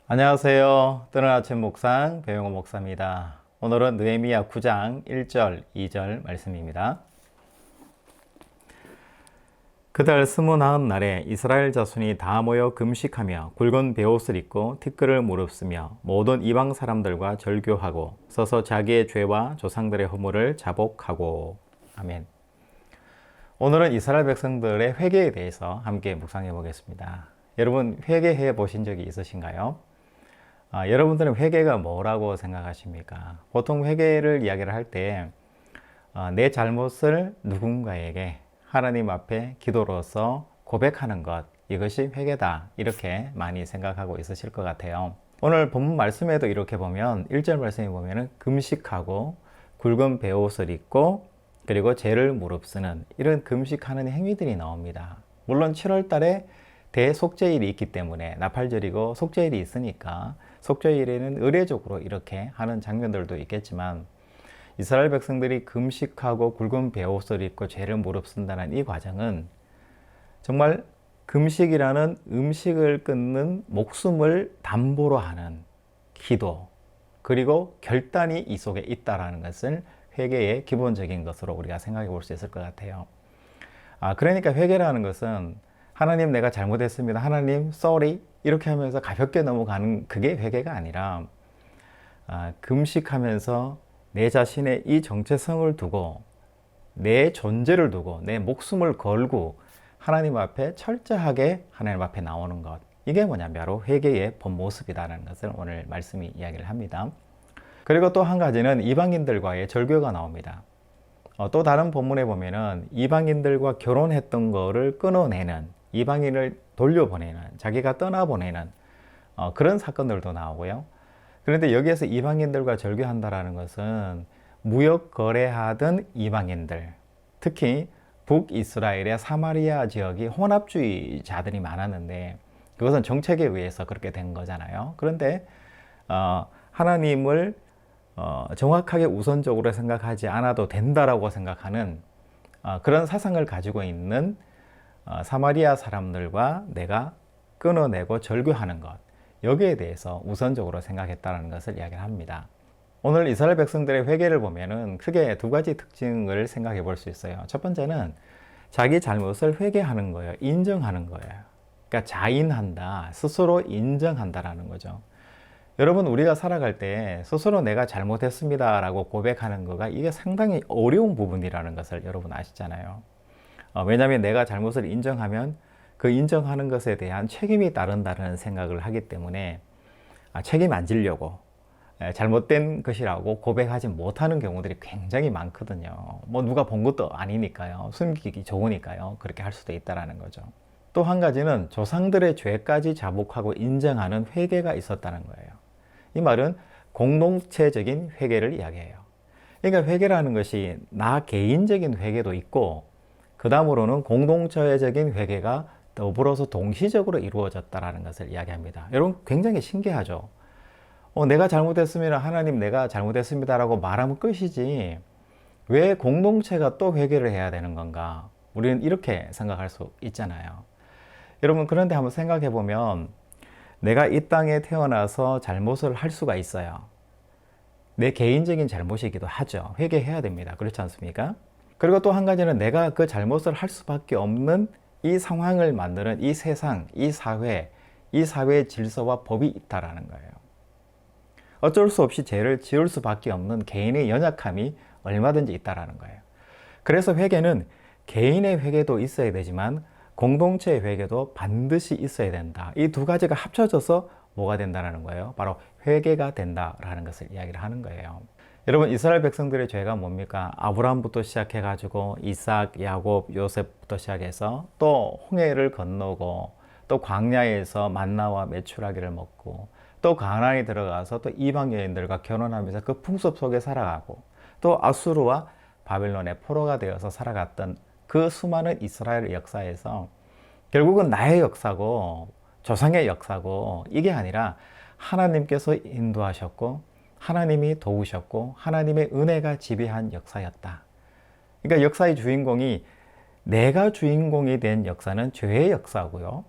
안녕하세요. 뜨는 아침 묵상 배용호 목사입니다. 오늘은 느헤미야 9장 1절 2절 말씀입니다. 그달 29날에 이스라엘 자손이 다 모여 금식하며 굵은 베옷을 입고 티끌을 무릅쓰며 모든 이방 사람들과 절교하고 서서 자기의 죄와 조상들의 허물을 자복하고. 아멘. 오늘은 이스라엘 백성들의 회개에 대해서 함께 묵상해 보겠습니다. 여러분, 회개해 보신 적이 있으신가요? 여러분들은 회개가 뭐라고 생각하십니까? 보통 회개를 이야기를 할 때 내 잘못을 누군가에게 하나님 앞에 기도로서 고백하는 것, 이것이 회개다, 이렇게 많이 생각하고 있으실 것 같아요. 오늘 본문 말씀에도 이렇게 보면 1절 말씀에 보면 금식하고 굵은 베옷을 입고 그리고 죄를 무릅쓰는 이런 금식하는 행위들이 나옵니다. 물론 7월 달에 대속죄일이 있기 때문에 나팔절이고 속죄일이 있으니까 속죄일에는 의례적으로 이렇게 하는 장면들도 있겠지만, 이스라엘 백성들이 금식하고 굵은 베옷을 입고 죄를 무릅쓴다는 이 과정은 정말 금식이라는 음식을 끊는 목숨을 담보로 하는 기도, 그리고 결단이 이 속에 있다는 것을 회개의 기본적인 것으로 우리가 생각해 볼 수 있을 것 같아요. 그러니까 회개라는 것은 하나님, 내가 잘못했습니다, 하나님 sorry, 이렇게 하면서 가볍게 넘어가는 그게 회개가 아니라 금식하면서 내 자신의 이 정체성을 두고 내 존재를 두고 내 목숨을 걸고 하나님 앞에 철저하게 하나님 앞에 나오는 것, 이게 뭐냐면 바로 회개의 본 모습이라는 것을 오늘 말씀이 이야기를 합니다. 그리고 또 한 가지는 이방인들과의 절교가 나옵니다. 또 다른 본문에 보면은 이방인들과 결혼했던 거를 끊어내는, 이방인을 돌려보내는, 자기가 떠나보내는 그런 사건들도 나오고요. 그런데 여기에서 이방인들과 절교한다라는 것은 무역 거래하던 이방인들, 특히 북이스라엘의 사마리아 지역이 혼합주의자들이 많았는데 그것은 정책에 의해서 그렇게 된 거잖아요. 그런데 하나님을 정확하게 우선적으로 생각하지 않아도 된다라고 생각하는 그런 사상을 가지고 있는 사마리아 사람들과 내가 끊어내고 절교하는 것, 여기에 대해서 우선적으로 생각했다는 것을 이야기를 합니다. 오늘 이스라엘 백성들의 회개를 보면은 크게 두 가지 특징을 생각해 볼 수 있어요. 첫 번째는 자기 잘못을 회개하는 거예요. 인정하는 거예요. 그러니까 자인한다, 스스로 인정한다라는 거죠. 여러분, 우리가 살아갈 때 스스로 내가 잘못했습니다 라고 고백하는 거가 이게 상당히 어려운 부분이라는 것을 여러분 아시잖아요. 왜냐하면 내가 잘못을 인정하면 그 인정하는 것에 대한 책임이 따른다는 생각을 하기 때문에 책임 안 지려고 잘못된 것이라고 고백하지 못하는 경우들이 굉장히 많거든요. 뭐 누가 본 것도 아니니까요. 숨기기 좋으니까요. 그렇게 할 수도 있다는 거죠. 또 한 가지는 조상들의 죄까지 자복하고 인정하는 회개가 있었다는 거예요. 이 말은 공동체적인 회개를 이야기해요. 그러니까 회개라는 것이 나 개인적인 회개도 있고, 그 다음으로는 공동체적인 회개가 더불어서 동시적으로 이루어졌다는 것을 이야기합니다. 여러분, 굉장히 신기하죠? 내가 잘못했습니다, 하나님 내가 잘못했습니다 라고 말하면 끝이지 왜 공동체가 또 회개를 해야 되는 건가? 우리는 이렇게 생각할 수 있잖아요. 여러분, 그런데 한번 생각해 보면 내가 이 땅에 태어나서 잘못을 할 수가 있어요. 내 개인적인 잘못이기도 하죠. 회개해야 됩니다. 그렇지 않습니까? 그리고 또 한 가지는 내가 그 잘못을 할 수밖에 없는 이 상황을 만드는 이 세상, 이 사회의 질서와 법이 있다라는 거예요. 어쩔 수 없이 죄를 지을 수밖에 없는 개인의 연약함이 얼마든지 있다라는 거예요. 그래서 회개는 개인의 회개도 있어야 되지만 공동체의 회개도 반드시 있어야 된다. 이 두 가지가 합쳐져서 뭐가 된다는 거예요? 바로 회개가 된다라는 것을 이야기를 하는 거예요. 여러분, 이스라엘 백성들의 죄가 뭡니까? 아브라함부터 시작해가지고 이삭, 야곱, 요셉부터 시작해서 또 홍해를 건너고 또 광야에서 만나와 메추라기를 먹고 또 가나안에 들어가서 또 이방 여인들과 결혼하면서 그 풍습 속에 살아가고 또 아수르와 바벨론의 포로가 되어서 살아갔던 그 수많은 이스라엘 역사에서 결국은 나의 역사고 조상의 역사고 이게 아니라 하나님께서 인도하셨고 하나님이 도우셨고 하나님의 은혜가 지배한 역사였다. 그러니까 역사의 주인공이 내가 주인공이 된 역사는 죄의 역사고요.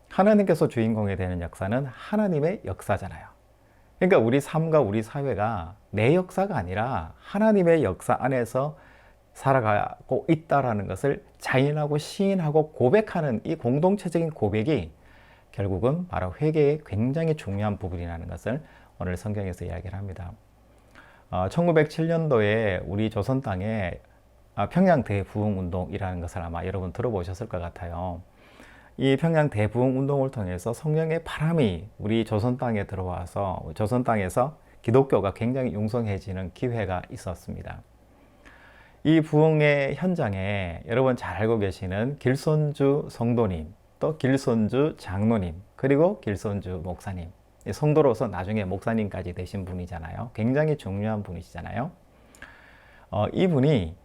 하나님께서 주인공이 되는 역사는 하나님의 역사잖아요. 그러니까 우리 삶과 우리 사회가 내 역사가 아니라 하나님의 역사 안에서 살아가고 있다라는 것을 자인하고 시인하고 고백하는 이 공동체적인 고백이 결국은 바로 회개의 굉장히 중요한 부분이라는 것을 오늘 성경에서 이야기를 합니다. 1907년도에 우리 조선 땅에 평양 대부흥운동이라는 것을 아마 여러분 들어보셨을 것 같아요. 이 평양 대부흥운동을 통해서 성령의 바람이 우리 조선 땅에 들어와서 조선 땅에서 기독교가 굉장히 융성해지는 기회가 있었습니다. 이 부흥의 현장에 여러분 잘 알고 계시는 길손주 성도님, 또 길손주 장로님, 그리고 길손주 목사님, 성도로서 나중에 목사님까지 되신 분이잖아요. 굉장히 중요한 분이시잖아요. 이분이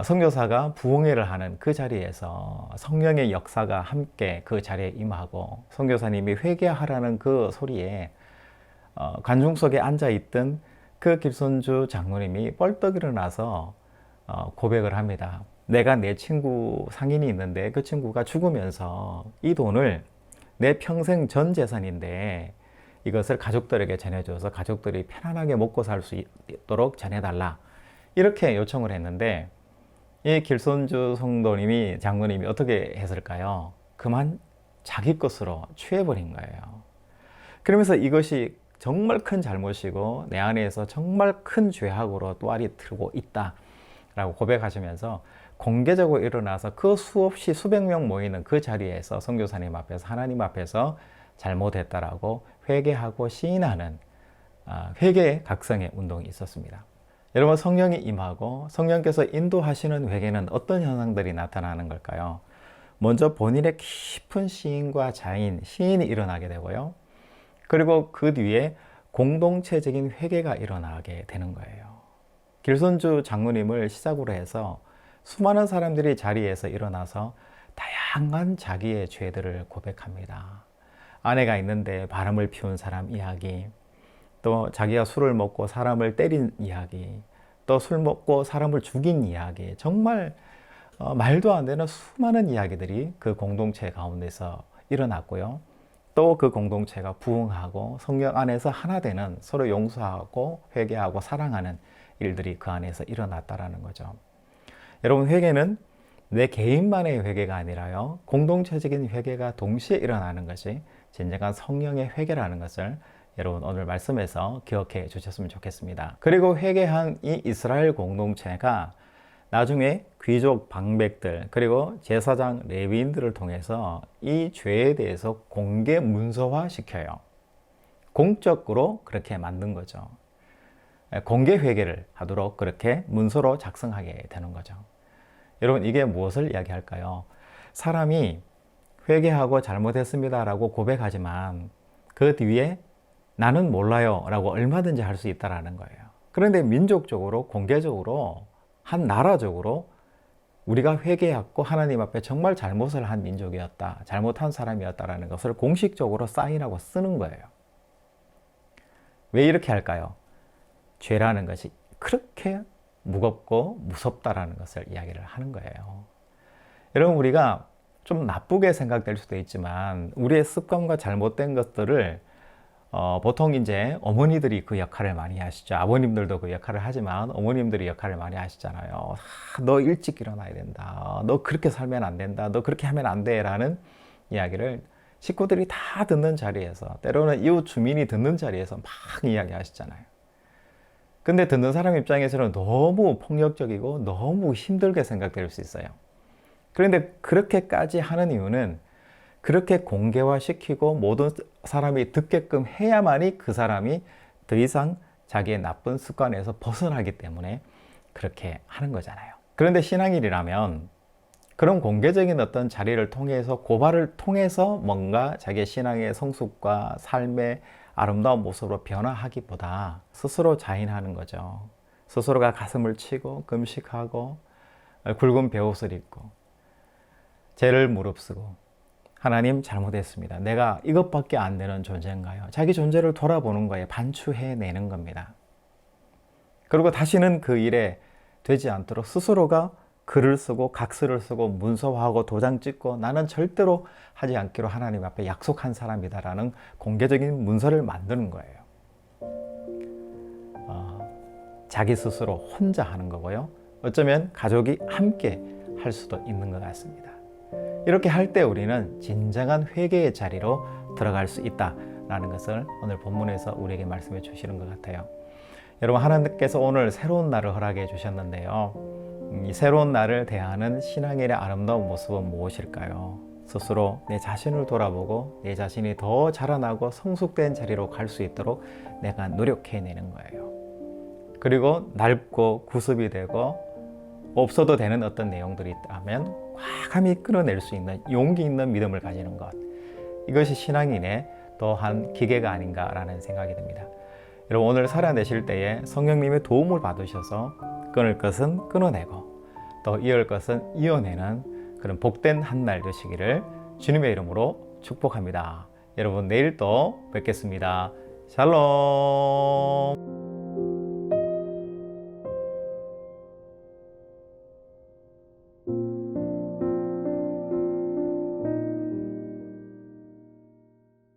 선교사가 부흥회를 하는 그 자리에서 성령의 역사가 함께 그 자리에 임하고 선교사님이 회개하라는 그 소리에 관중 속에 앉아있던 그 길손주 장로님이 뻘떡 일어나서 고백을 합니다. 내가 내 친구 상인이 있는데 그 친구가 죽으면서 이 돈을 내 평생 전 재산인데 이것을 가족들에게 전해줘서 가족들이 편안하게 먹고 살 수 있도록 전해달라, 이렇게 요청을 했는데 이 길손주 성도님이 장로님이 어떻게 했을까요? 그만 자기 것으로 취해버린 거예요. 그러면서 이것이 정말 큰 잘못이고 내 안에서 정말 큰 죄악으로 또알이 틀고 있다 라고 고백하시면서 공개적으로 일어나서 그 수없이 수백 명 모이는 그 자리에서 선교사님 앞에서 하나님 앞에서 잘못했다라고 회개하고 시인하는 회개의 각성의 운동이 있었습니다. 여러분, 성령이 임하고 성령께서 인도하시는 회개는 어떤 현상들이 나타나는 걸까요? 먼저 본인의 깊은 시인과 자인, 시인이 일어나게 되고요. 그리고 그 뒤에 공동체적인 회개가 일어나게 되는 거예요. 길손주 장로님을 시작으로 해서 수많은 사람들이 자리에서 일어나서 다양한 자기의 죄들을 고백합니다. 아내가 있는데 바람을 피운 사람 이야기, 또 자기가 술을 먹고 사람을 때린 이야기, 또 술 먹고 사람을 죽인 이야기, 정말 말도 안 되는 수많은 이야기들이 그 공동체 가운데서 일어났고요. 또 그 공동체가 부흥하고 성령 안에서 하나 되는, 서로 용서하고 회개하고 사랑하는 일들이 그 안에서 일어났다라는 거죠. 여러분, 회개는 내 개인만의 회개가 아니라요, 공동체적인 회개가 동시에 일어나는 것이 진정한 성령의 회개라는 것을 여러분 오늘 말씀에서 기억해 주셨으면 좋겠습니다. 그리고 회개한 이 이스라엘 공동체가 나중에 귀족 방백들 그리고 제사장 레위인들을 통해서 이 죄에 대해서 공개 문서화 시켜요. 공적으로 그렇게 만든 거죠. 공개 회개를 하도록 그렇게 문서로 작성하게 되는 거죠. 여러분, 이게 무엇을 이야기할까요? 사람이 회개하고 잘못했습니다라고 고백하지만 그 뒤에 나는 몰라요 라고 얼마든지 할 수 있다는 거예요. 그런데 민족적으로, 공개적으로, 한 나라적으로 우리가 회개했고 하나님 앞에 정말 잘못을 한 민족이었다, 잘못한 사람이었다라는 것을 공식적으로 사인하고 쓰는 거예요. 왜 이렇게 할까요? 죄라는 것이 그렇게 무겁고 무섭다라는 것을 이야기를 하는 거예요. 여러분, 우리가 좀 나쁘게 생각될 수도 있지만 우리의 습관과 잘못된 것들을 보통 이제 어머니들이 그 역할을 많이 하시죠. 아버님들도 그 역할을 하지만 어머님들이 역할을 많이 하시잖아요. 너 일찍 일어나야 된다, 너 그렇게 살면 안 된다, 너 그렇게 하면 안 돼 라는 이야기를 식구들이 다 듣는 자리에서, 때로는 이웃 주민이 듣는 자리에서 막 이야기하시잖아요. 근데 듣는 사람 입장에서는 너무 폭력적이고 너무 힘들게 생각될 수 있어요. 그런데 그렇게까지 하는 이유는 그렇게 공개화시키고 모든 사람이 듣게끔 해야만이 그 사람이 더 이상 자기의 나쁜 습관에서 벗어나기 때문에 그렇게 하는 거잖아요. 그런데 신앙인이라면 그런 공개적인 어떤 자리를 통해서, 고발을 통해서 뭔가 자기의 신앙의 성숙과 삶의 아름다운 모습으로 변화하기보다 스스로 자인하는 거죠. 스스로가 가슴을 치고 금식하고 굵은 베옷을 입고 죄를 무릅쓰고 하나님 잘못했습니다. 내가 이것밖에 안 되는 존재인가요? 자기 존재를 돌아보는 거에 반추해내는 겁니다. 그리고 다시는 그 일에 되지 않도록 스스로가 글을 쓰고 각서를 쓰고 문서화하고 도장 찍고 나는 절대로 하지 않기로 하나님 앞에 약속한 사람이다라는 공개적인 문서를 만드는 거예요. 자기 스스로 혼자 하는 거고요. 어쩌면 가족이 함께 할 수도 있는 것 같습니다. 이렇게 할 때 우리는 진정한 회개의 자리로 들어갈 수 있다라는 것을 오늘 본문에서 우리에게 말씀해 주시는 것 같아요. 여러분, 하나님께서 오늘 새로운 날을 허락해 주셨는데요. 이 새로운 날을 대하는 신앙인의 아름다운 모습은 무엇일까요? 스스로 내 자신을 돌아보고 내 자신이 더 자라나고 성숙된 자리로 갈 수 있도록 내가 노력해내는 거예요. 그리고 넓고 구습이 되고 없어도 되는 어떤 내용들이 있다면 과감히 끌어낼 수 있는 용기 있는 믿음을 가지는 것, 이것이 신앙인의 또한 기계가 아닌가라는 생각이 듭니다. 여러분, 오늘 살아내실 때에 성령님의 도움을 받으셔서 끊을 것은 끊어내고 또 이을 것은 이어내는 그런 복된 한 날 되시기를 주님의 이름으로 축복합니다. 여러분, 내일 또 뵙겠습니다. 샬롬.